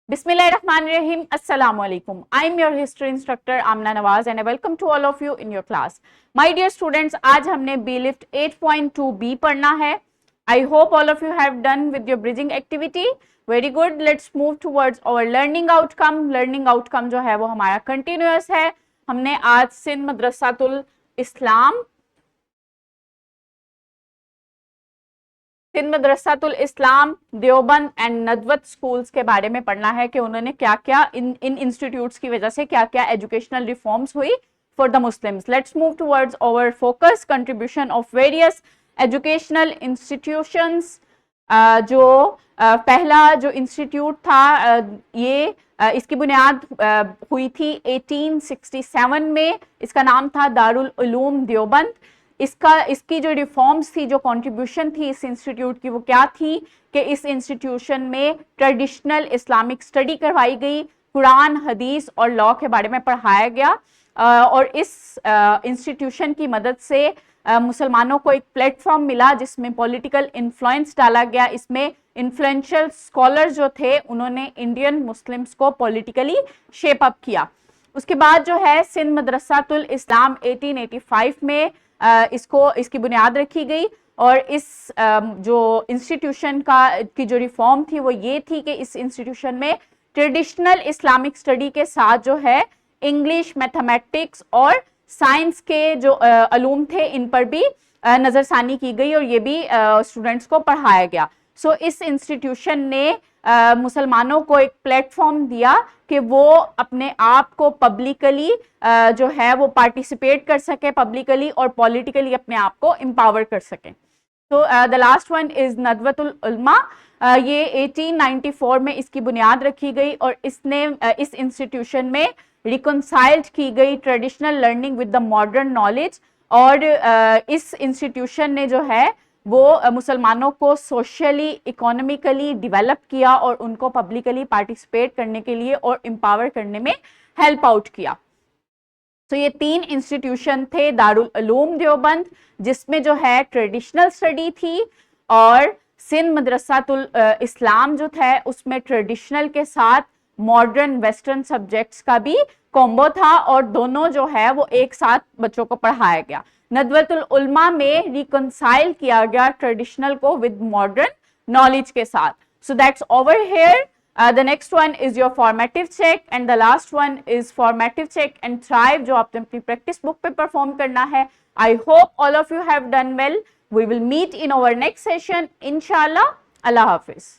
Bismillahirrahmanirrahim. Assalamu alaikum. I am your history instructor Amna Nawaz and I welcome to all of you in your class. My dear students, आज हमने B-Lift 8.2b पढ़ना है. I hope all of you have done with your bridging activity. Very good. Let's move towards our learning outcome. Learning outcome जो है वो हमारा continuous है. हमने आज सिंध मदरसातुल इस्लाम सिंध मदरसातुल इस्लाम देवबंद एंड नदवत स्कूल्स के बारे में पढ़ना है कि उन्होंने क्या क्या इन इंस्टीट्यूट्स की वजह से क्या क्या एजुकेशनल रिफॉर्म्स हुई for the Muslims. Let's move towards our focus contribution of various educational institutions. जो पहला जो इंस्टीट्यूट था ये इसकी बुनियाद हुई थी 1867 में. इसका नाम था दारुल उलूम देवबंद. इसकी जो रिफॉर्म्स थी, जो कंट्रीब्यूशन थी इस इंस्टीट्यूट की, वो क्या थी कि इस इंस्टीट्यूशन में ट्रेडिशनल इस्लामिक स्टडी करवाई गई, कुरान, हदीस और लॉ के बारे में पढ़ाया गया. और इस इंस्टीट्यूशन की मदद से मुसलमानों को एक प्लेटफॉर्म मिला जिसमें पॉलिटिकल इन्फ्लुएंस डाला गया. इसमें इन्फ्लुएंशियल स्कॉलर जो थे उन्होंने इंडियन मुस्लिम्स को पॉलिटिकली शेप अप किया. उसके बाद जो है सिंध मदरसातुल इस्लाम 1885 में इसकी बुनियाद रखी गई. और इस जो इंस्टीट्यूशन की जो रिफॉर्म थी वो ये थी कि इस इंस्टीट्यूशन में ट्रेडिशनल इस्लामिक स्टडी के साथ जो है इंग्लिश, मैथमेटिक्स और साइंस के जो अलूम थे इन पर भी नज़रसानी की गई और ये भी स्टूडेंट्स को पढ़ाया गया. सो इस इंस्टीट्यूशन ने मुसलमानों को एक प्लेटफॉर्म दिया कि वो अपने आप को पब्लिकली जो है वो पार्टिसिपेट कर सके पब्लिकली और पॉलिटिकली अपने आप को एम्पावर कर सके. तो द लास्ट वन इज नदवतुल उलमा. ये 1894 में इसकी बुनियाद रखी गई और इसने इस इंस्टीट्यूशन में रिकंसाइल्ड की गई traditional learning with the modern knowledge. और इस इंस्टीट्यूशन ने जो है वो मुसलमानों को सोशली, इकोनॉमिकली डेवलप किया और उनको पब्लिकली पार्टिसिपेट करने के लिए और एम्पावर करने में हेल्प आउट किया. तो ये तीन इंस्टीट्यूशन थे. दारुल उलूम देवबंद जिसमें जो है ट्रेडिशनल स्टडी थी, और सिंध मदरसातुल इस्लाम जो था उसमें ट्रेडिशनल के साथ मॉडर्न वेस्टर्न सब्जेक्ट्स का भी कॉम्बो था और दोनों जो है वो एक साथ बच्चों को पढ़ाया गया. नदवतुल उलमा में रिकंसाइल किया गया ट्रेडिशनल को विद मॉडर्न नॉलेज के साथ. So that's over here. The next one is your formative check and the last one is formative check and thrive जो आपने अपनी practice book पे perform करना है. I hope all of you have done well. We will meet in our next session. Inshallah. Allah Hafiz.